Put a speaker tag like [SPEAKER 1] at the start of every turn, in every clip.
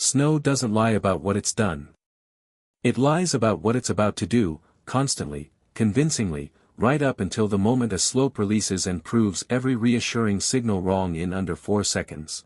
[SPEAKER 1] Snow doesn't lie about what it's done. It lies about what it's about to do, constantly, convincingly, right up until the moment a slope releases and proves every reassuring signal wrong in under 4 seconds.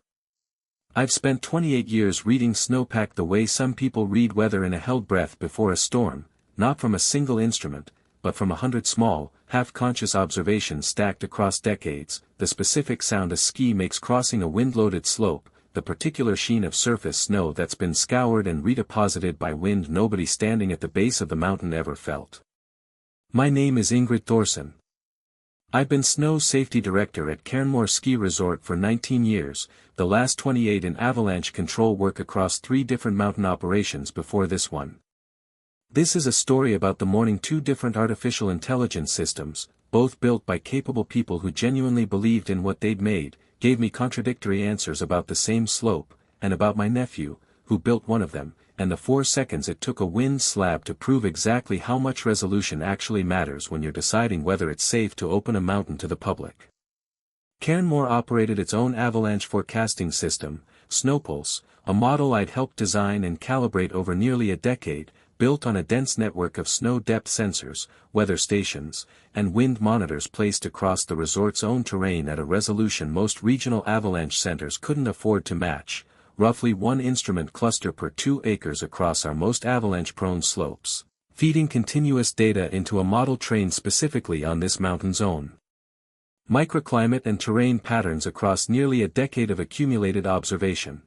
[SPEAKER 1] I've spent 28 years reading snowpack the way some people read weather in a held breath before a storm, not from a single instrument, but from 100 small, half-conscious observations stacked across decades, the specific sound a ski makes crossing a wind-loaded slope, the particular sheen of surface snow that's been scoured and redeposited by wind nobody standing at the base of the mountain ever felt. My name is Ingrid Thorsen. I've been Snow Safety Director at Cairnmore Ski Resort for 19 years, the last 28 in avalanche control work across 3 different mountain operations before this one. This is a story about the morning 2 different artificial intelligence systems, both built by capable people who genuinely believed in what they'd made, gave me contradictory answers about the same slope, and about my nephew, who built one of them, and the 4 seconds it took a wind slab to prove exactly how much resolution actually matters when you're deciding whether it's safe to open a mountain to the public. Cairnmore operated its own avalanche forecasting system, Snowpulse, a model I'd helped design and calibrate over nearly a decade, built on a dense network of snow depth sensors, weather stations, and wind monitors placed across the resort's own terrain at a resolution most regional avalanche centers couldn't afford to match, roughly 1 instrument cluster per 2 acres across our most avalanche-prone slopes, feeding continuous data into a model trained specifically on this mountain zone. Microclimate and terrain patterns across nearly a decade of accumulated observation.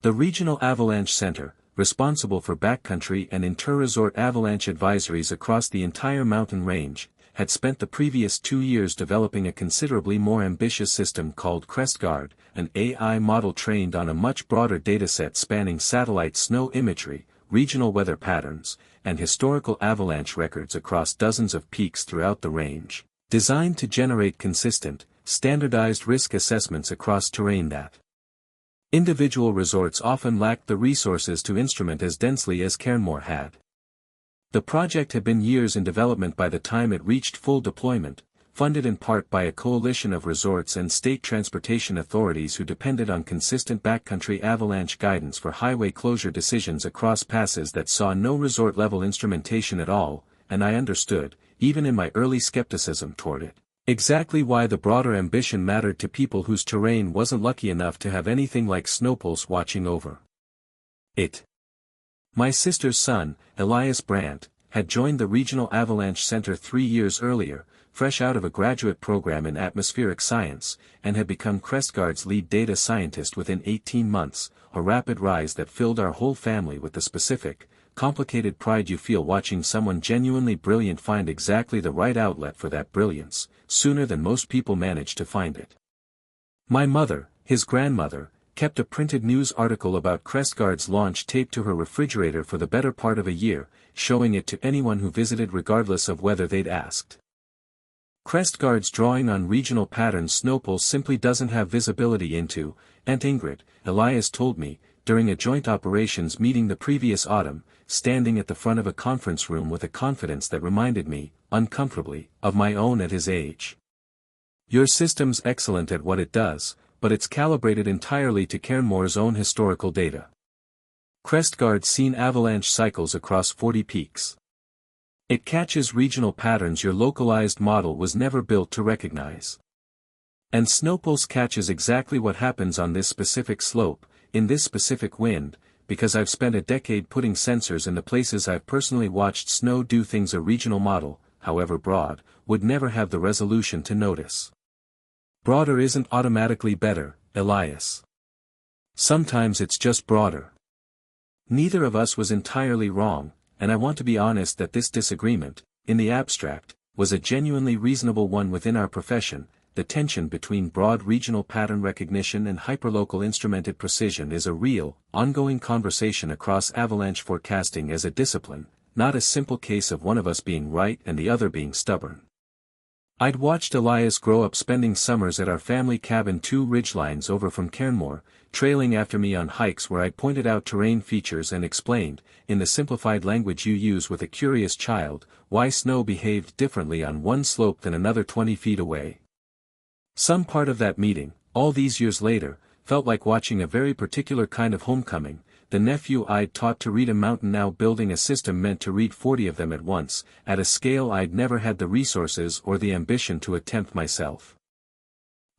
[SPEAKER 1] The Regional Avalanche Center, responsible for backcountry and inter-resort avalanche advisories across the entire mountain range, had spent the previous 2 years developing a considerably more ambitious system called CrestGuard, an AI model trained on a much broader dataset spanning satellite snow imagery, regional weather patterns, and historical avalanche records across dozens of peaks throughout the range, designed to generate consistent, standardized risk assessments across terrain that individual resorts often lacked the resources to instrument as densely as Cairnmore had. The project had been years in development by the time it reached full deployment, funded in part by a coalition of resorts and state transportation authorities who depended on consistent backcountry avalanche guidance for highway closure decisions across passes that saw no resort-level instrumentation at all, and I understood, even in my early skepticism toward it, exactly why the broader ambition mattered to people whose terrain wasn't lucky enough to have anything like Snowpulse watching over it. My sister's son, Elias Brandt, had joined the Regional Avalanche Center 3 years earlier, fresh out of a graduate program in atmospheric science, and had become CrestGuard's lead data scientist within 18 months, a rapid rise that filled our whole family with the specific, complicated pride you feel watching someone genuinely brilliant find exactly the right outlet for that brilliance, sooner than most people manage to find it. My mother, his grandmother, kept a printed news article about CrestGuard's launch taped to her refrigerator for the better part of a year, showing it to anyone who visited regardless of whether they'd asked. CrestGuard's drawing on regional patterns Snowpulse simply doesn't have visibility into, Aunt Ingrid, Elias told me, during a joint operations meeting the previous autumn, standing at the front of a conference room with a confidence that reminded me, uncomfortably, of my own at his age. Your system's excellent at what it does, but it's calibrated entirely to Cairnmore's own historical data. CrestGuard's seen avalanche cycles across 40 peaks. It catches regional patterns your localized model was never built to recognize. And Snowpulse catches exactly what happens on this specific slope, in this specific wind, because I've spent a decade putting sensors in the places I've personally watched snow do things a regional model, however broad, would never have the resolution to notice. Broader isn't automatically better, Elias. Sometimes it's just broader. Neither of us was entirely wrong, and I want to be honest that this disagreement, in the abstract, was a genuinely reasonable one within our profession. The tension between broad regional pattern recognition and hyperlocal instrumented precision is a real, ongoing conversation across avalanche forecasting as a discipline, not a simple case of one of us being right and the other being stubborn. I'd watched Elias grow up spending summers at our family cabin 2 ridgelines over from Cairnmore, trailing after me on hikes where I pointed out terrain features and explained, in the simplified language you use with a curious child, why snow behaved differently on one slope than another 20 feet away. Some part of that meeting, all these years later, felt like watching a very particular kind of homecoming. The nephew I'd taught to read a mountain now building a system meant to read 40 of them at once, at a scale I'd never had the resources or the ambition to attempt myself.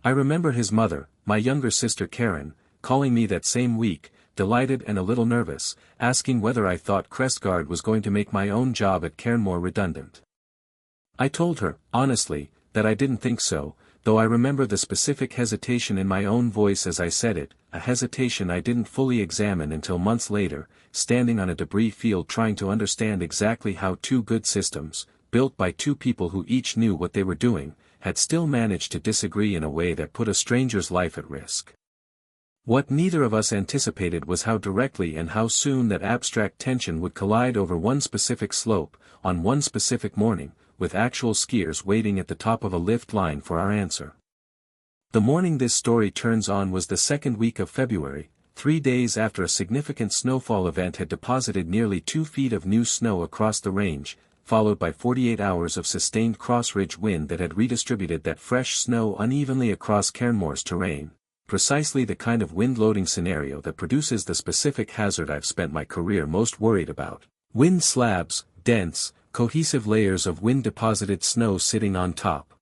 [SPEAKER 1] I remember his mother, my younger sister Karen, calling me that same week, delighted and a little nervous, asking whether I thought Crestguard was going to make my own job at Cairnmore redundant. I told her, honestly, that I didn't think so, though I remember the specific hesitation in my own voice as I said it, a hesitation I didn't fully examine until months later, standing on a debris field trying to understand exactly how two good systems, built by two people who each knew what they were doing, had still managed to disagree in a way that put a stranger's life at risk. What neither of us anticipated was how directly and how soon that abstract tension would collide over one specific slope, on one specific morning, with actual skiers waiting at the top of a lift line for our answer. The morning this story turns on was the second week of February, 3 days after a significant snowfall event had deposited nearly 2 feet of new snow across the range, followed by 48 hours of sustained cross-ridge wind that had redistributed that fresh snow unevenly across Cairnmore's terrain, precisely the kind of wind-loading scenario that produces the specific hazard I've spent my career most worried about. Wind slabs, dense, cohesive layers of wind-deposited snow sitting on top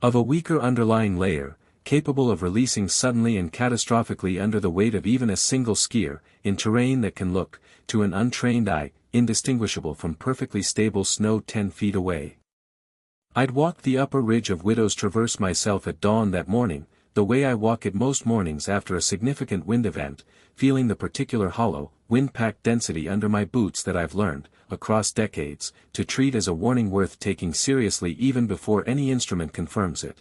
[SPEAKER 1] of a weaker underlying layer, capable of releasing suddenly and catastrophically under the weight of even a single skier, in terrain that can look, to an untrained eye, indistinguishable from perfectly stable snow 10 feet away. I'd walked the upper ridge of Widow's Traverse myself at dawn that morning, the way I walk it most mornings after a significant wind event, feeling the particular hollow, wind-packed density under my boots that I've learned, across decades, to treat as a warning worth taking seriously even before any instrument confirms it.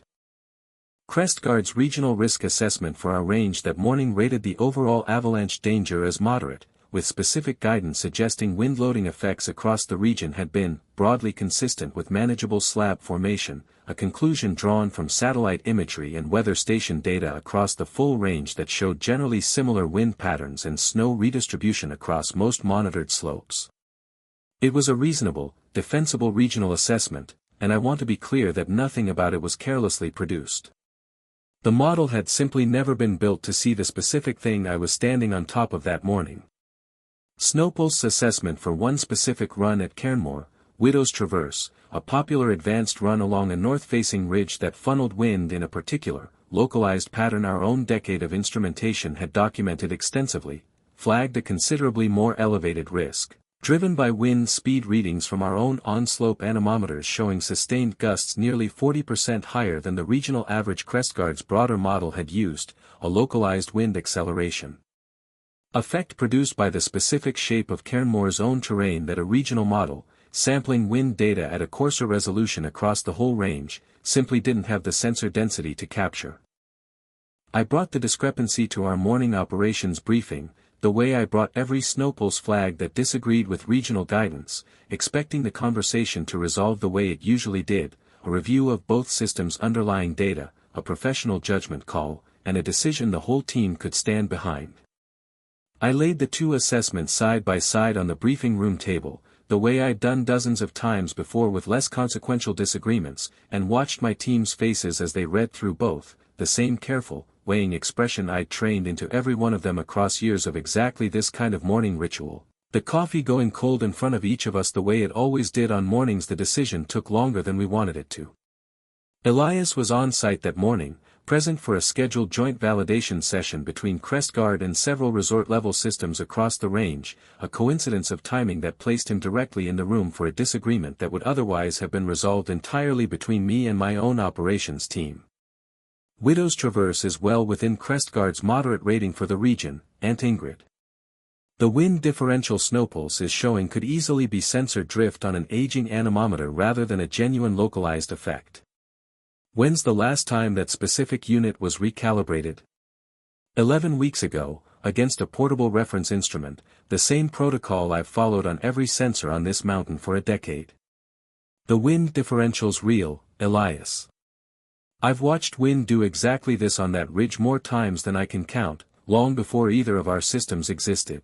[SPEAKER 1] Crestguard's regional risk assessment for our range that morning rated the overall avalanche danger as moderate, with specific guidance suggesting wind-loading effects across the region had been, broadly consistent with manageable slab formation, a conclusion drawn from satellite imagery and weather station data across the full range that showed generally similar wind patterns and snow redistribution across most monitored slopes. It was a reasonable, defensible regional assessment, and I want to be clear that nothing about it was carelessly produced. The model had simply never been built to see the specific thing I was standing on top of that morning. Snowpulse's assessment for one specific run at Cairnmore, Widow's Traverse, a popular advanced run along a north-facing ridge that funneled wind in a particular, localized pattern our own decade of instrumentation had documented extensively, flagged a considerably more elevated risk, driven by wind speed readings from our own on-slope anemometers showing sustained gusts nearly 40% higher than the regional average Crestguard's broader model had used, a localized wind acceleration effect produced by the specific shape of Cairnmore's own terrain that a regional model, sampling wind data at a coarser resolution across the whole range, simply didn't have the sensor density to capture. I brought the discrepancy to our morning operations briefing, the way I brought every Snowpulse flag that disagreed with regional guidance, expecting the conversation to resolve the way it usually did, a review of both systems' underlying data, a professional judgment call, and a decision the whole team could stand behind. I laid the two assessments side by side on the briefing room table, the way I'd done dozens of times before with less consequential disagreements, and watched my team's faces as they read through both, the same careful, weighing expression I'd trained into every one of them across years of exactly this kind of morning ritual. The coffee going cold in front of each of us the way it always did on mornings the decision took longer than we wanted it to. Elias was on site that morning, present for a scheduled joint validation session between Crestguard and several resort-level systems across the range, a coincidence of timing that placed him directly in the room for a disagreement that would otherwise have been resolved entirely between me and my own operations team. Widow's Traverse is well within Crestguard's moderate rating for the region, Aunt Ingrid. The wind differential Snowpulse is showing could easily be sensor drift on an aging anemometer rather than a genuine localized effect. When's the last time that specific unit was recalibrated? 11 weeks ago, against a portable reference instrument, the same protocol I've followed on every sensor on this mountain for a decade. The wind differential's real, Elias. I've watched wind do exactly this on that ridge more times than I can count, long before either of our systems existed.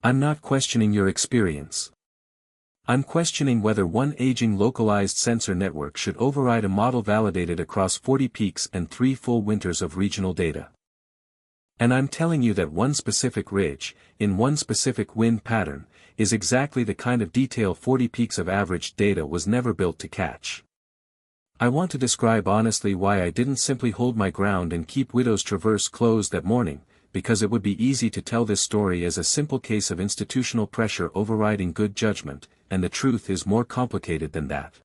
[SPEAKER 1] I'm not questioning your experience. I'm questioning whether one aging localized sensor network should override a model validated across 40 peaks and 3 full winters of regional data. And I'm telling you that one specific ridge, in one specific wind pattern, is exactly the kind of detail 40 peaks of average data was never built to catch. I want to describe honestly why I didn't simply hold my ground and keep Widow's Traverse closed that morning, because it would be easy to tell this story as a simple case of institutional pressure overriding good judgment, and the truth is more complicated than that.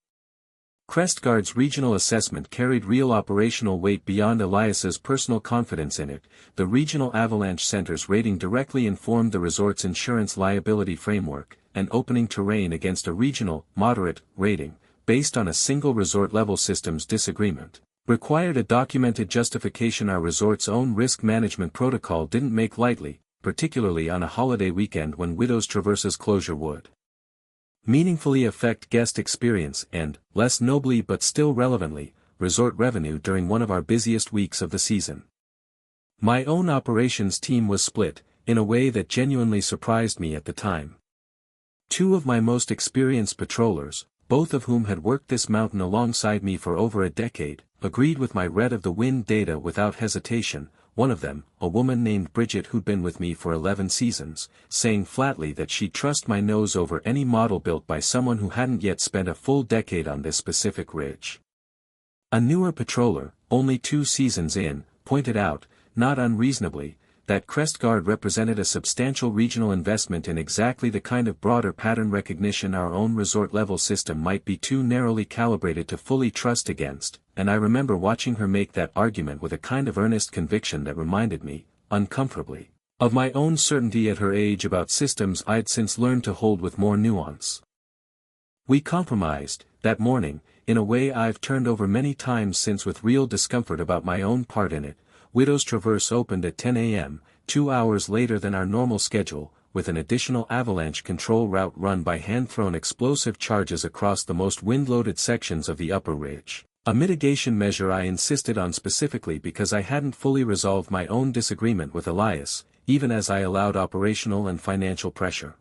[SPEAKER 1] CrestGuard's regional assessment carried real operational weight beyond Elias's personal confidence in it. The Regional Avalanche Center's rating directly informed the resort's insurance liability framework, and opening terrain against a regional, moderate, rating, based on a single resort-level systems disagreement, required a documented justification our resort's own risk management protocol didn't make lightly, particularly on a holiday weekend when Widow's Traverse's closure would meaningfully affect guest experience and, less nobly but still relevantly, resort revenue during one of our busiest weeks of the season. My own operations team was split, in a way that genuinely surprised me at the time. Two of my most experienced patrollers, both of whom had worked this mountain alongside me for over a decade, agreed with my read of the wind data without hesitation, one of them, a woman named Bridget who'd been with me for 11 seasons, saying flatly that she'd trust my nose over any model built by someone who hadn't yet spent a full decade on this specific ridge. A newer patroller, only 2 seasons in, pointed out, not unreasonably, that CrestGuard represented a substantial regional investment in exactly the kind of broader pattern recognition our own resort-level system might be too narrowly calibrated to fully trust against, and I remember watching her make that argument with a kind of earnest conviction that reminded me, uncomfortably, of my own certainty at her age about systems I'd since learned to hold with more nuance. We compromised, that morning, in a way I've turned over many times since with real discomfort about my own part in it. Widow's Traverse opened at 10 a.m., 2 hours later than our normal schedule, with an additional avalanche control route run by hand-thrown explosive charges across the most wind-loaded sections of the upper ridge, a mitigation measure I insisted on specifically because I hadn't fully resolved my own disagreement with Elias, even as I allowed operational and financial pressure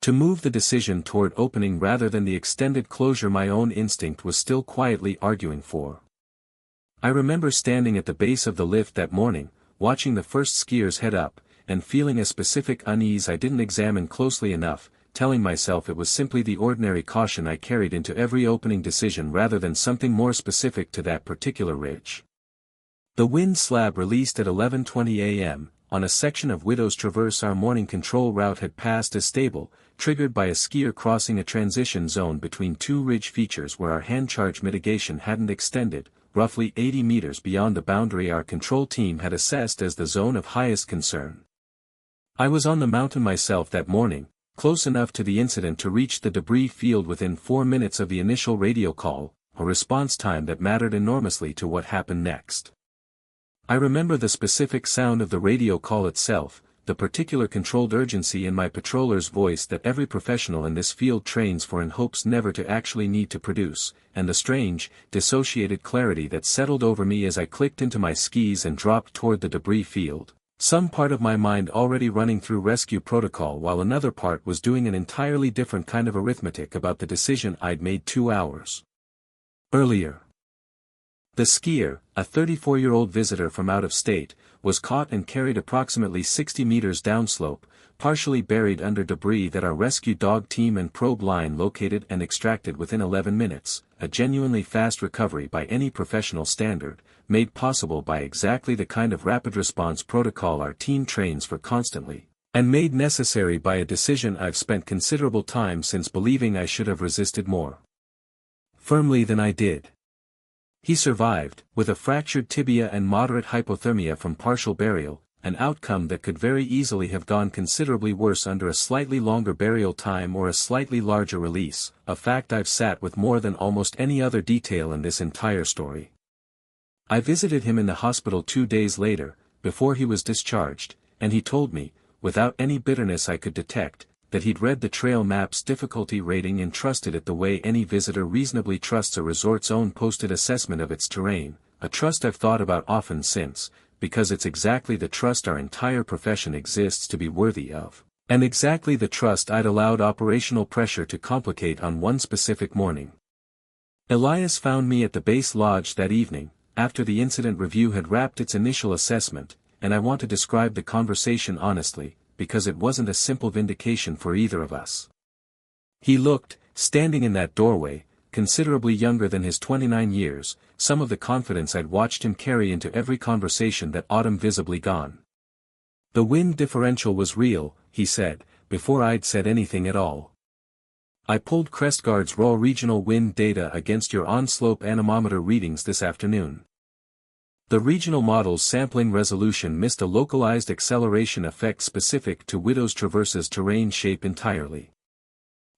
[SPEAKER 1] to move the decision toward opening rather than the extended closure my own instinct was still quietly arguing for. I remember standing at the base of the lift that morning, watching the first skiers head up, and feeling a specific unease I didn't examine closely enough, telling myself it was simply the ordinary caution I carried into every opening decision rather than something more specific to that particular ridge. The wind slab released at 11:20 a.m., on a section of Widow's Traverse our morning control route had passed as stable, triggered by a skier crossing a transition zone between 2 ridge features where our hand charge mitigation hadn't extended, roughly 80 meters beyond the boundary our control team had assessed as the zone of highest concern. I was on the mountain myself that morning, close enough to the incident to reach the debris field within 4 minutes of the initial radio call, a response time that mattered enormously to what happened next. I remember the specific sound of the radio call itself, the particular controlled urgency in my patroller's voice that every professional in this field trains for in hopes never to actually need to produce, and the strange, dissociated clarity that settled over me as I clicked into my skis and dropped toward the debris field, some part of my mind already running through rescue protocol while another part was doing an entirely different kind of arithmetic about the decision I'd made 2 hours earlier. The skier, a 34-year-old visitor from out of state, was caught and carried approximately 60 meters downslope, partially buried under debris that our rescue dog team and probe line located and extracted within 11 minutes, a genuinely fast recovery by any professional standard, made possible by exactly the kind of rapid response protocol our team trains for constantly, and made necessary by a decision I've spent considerable time since believing I should have resisted more firmly than I did. He survived, with a fractured tibia and moderate hypothermia from partial burial, an outcome that could very easily have gone considerably worse under a slightly longer burial time or a slightly larger release, a fact I've sat with more than almost any other detail in this entire story. I visited him in the hospital 2 days later, before he was discharged, and he told me, without any bitterness I could detect, that he'd read the trail map's difficulty rating and trusted it the way any visitor reasonably trusts a resort's own posted assessment of its terrain, a trust I've thought about often since, because it's exactly the trust our entire profession exists to be worthy of, and exactly the trust I'd allowed operational pressure to complicate on one specific morning. Elias found me at the base lodge that evening, after the incident review had wrapped its initial assessment, and I want to describe the conversation honestly, because it wasn't a simple vindication for either of us. He looked, standing in that doorway, considerably younger than his 29 years, some of the confidence I'd watched him carry into every conversation that autumn visibly gone. The wind differential was real, he said, before I'd said anything at all. I pulled CrestGuard's raw regional wind data against your on-slope anemometer readings this afternoon. The regional model's sampling resolution missed a localized acceleration effect specific to Widow's Traverse's terrain shape entirely.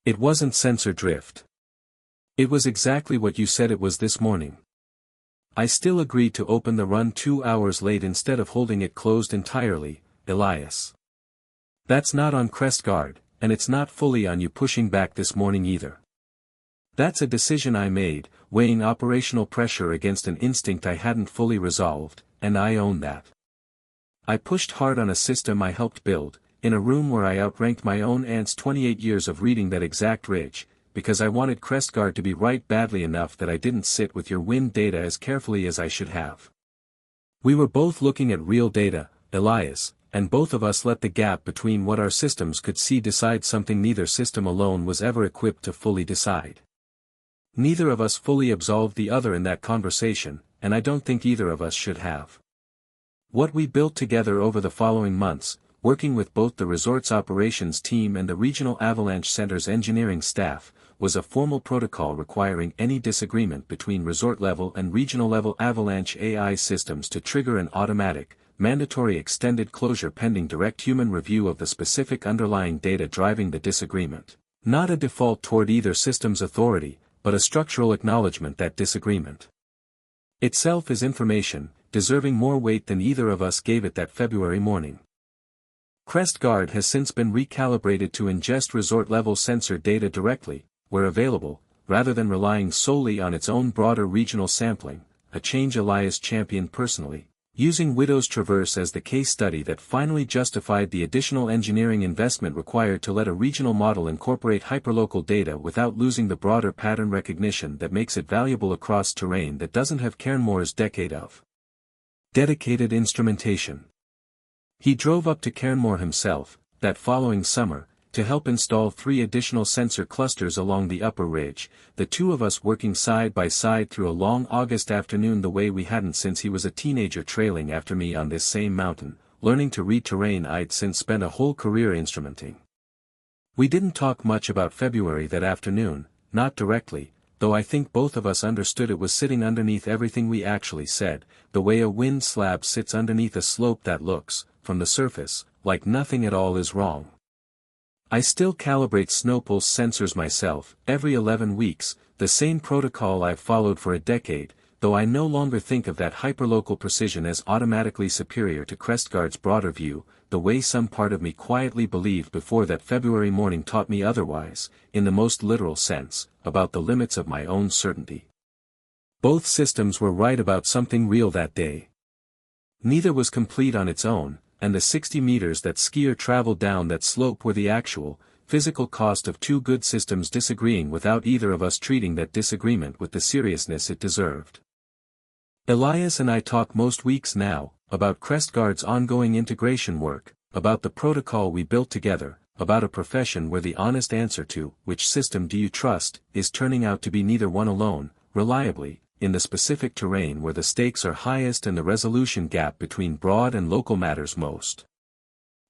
[SPEAKER 1] It wasn't sensor drift. It was exactly what you said it was this morning. I still agreed to open the run 2 hours late instead of holding it closed entirely, Elias. That's not on CrestGuard, and it's not fully on you pushing back this morning either. That's a decision I made, weighing operational pressure against an instinct I hadn't fully resolved, and I own that. I pushed hard on a system I helped build, in a room where I outranked my own aunt's 28 years of reading that exact ridge, because I wanted CrestGuard to be right badly enough that I didn't sit with your wind data as carefully as I should have. We were both looking at real data, Elias, and both of us let the gap between what our systems could see decide something neither system alone was ever equipped to fully decide. Neither of us fully absolved the other in that conversation, and I don't think either of us should have. What we built together over the following months, working with both the resort's operations team and the regional avalanche center's engineering staff, was a formal protocol requiring any disagreement between resort-level and regional-level avalanche AI systems to trigger an automatic, mandatory extended closure pending direct human review of the specific underlying data driving the disagreement. Not a default toward either system's authority, but a structural acknowledgement that disagreement itself is information, deserving more weight than either of us gave it that February morning. CrestGuard has since been recalibrated to ingest resort-level sensor data directly, where available, rather than relying solely on its own broader regional sampling, a change Elias championed personally, using Widow's Traverse as the case study that finally justified the additional engineering investment required to let a regional model incorporate hyperlocal data without losing the broader pattern recognition that makes it valuable across terrain that doesn't have Cairnmore's decade of dedicated instrumentation. He drove up to Cairnmore himself, that following summer, to help install 3 additional sensor clusters along the upper ridge, the two of us working side by side through a long August afternoon the way we hadn't since he was a teenager trailing after me on this same mountain, learning to read terrain I'd since spent a whole career instrumenting. We didn't talk much about February that afternoon, not directly, though I think both of us understood it was sitting underneath everything we actually said, the way a wind slab sits underneath a slope that looks, from the surface, like nothing at all is wrong. I still calibrate Snowpulse sensors myself, every 11 weeks, the same protocol I've followed for a decade, though I no longer think of that hyperlocal precision as automatically superior to CrestGuard's broader view, the way some part of me quietly believed before that February morning taught me otherwise, in the most literal sense, about the limits of my own certainty. Both systems were right about something real that day. Neither was complete on its own, and the 60 meters that skier traveled down that slope were the actual, physical cost of two good systems disagreeing without either of us treating that disagreement with the seriousness it deserved. Elias and I talk most weeks now, about CrestGuard's ongoing integration work, about the protocol we built together, about a profession where the honest answer to, which system do you trust, is turning out to be neither one alone, reliably, in the specific terrain where the stakes are highest and the resolution gap between broad and local matters most.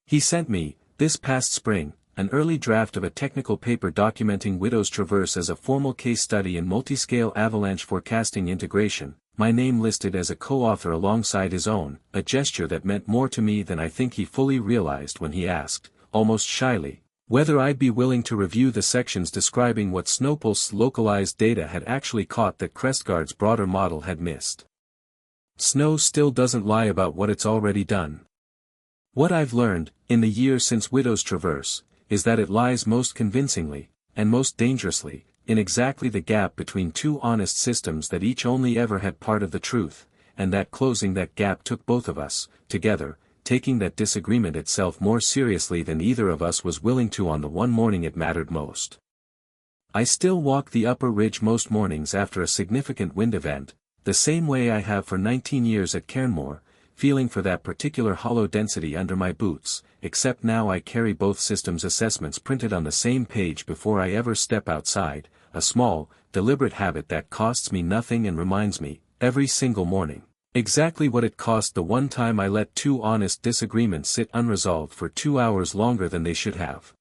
[SPEAKER 1] He sent me, this past spring, an early draft of a technical paper documenting Widow's Traverse as a formal case study in multi-scale avalanche forecasting integration, my name listed as a co-author alongside his own, a gesture that meant more to me than I think he fully realized when he asked, almost shyly, whether I'd be willing to review the sections describing what Snowpulse's localized data had actually caught that CrestGuard's broader model had missed. Snow still doesn't lie about what it's already done. What I've learned, in the year since Widow's Traverse, is that it lies most convincingly, and most dangerously, in exactly the gap between two honest systems that each only ever had part of the truth, and that closing that gap took both of us, together, taking that disagreement itself more seriously than either of us was willing to on the one morning it mattered most. I still walk the upper ridge most mornings after a significant wind event, the same way I have for 19 years at Cairnmore, feeling for that particular hollow density under my boots, except now I carry both systems' assessments printed on the same page before I ever step outside, a small, deliberate habit that costs me nothing and reminds me, every single morning, exactly what it cost the one time I let two honest disagreements sit unresolved for 2 hours longer than they should have.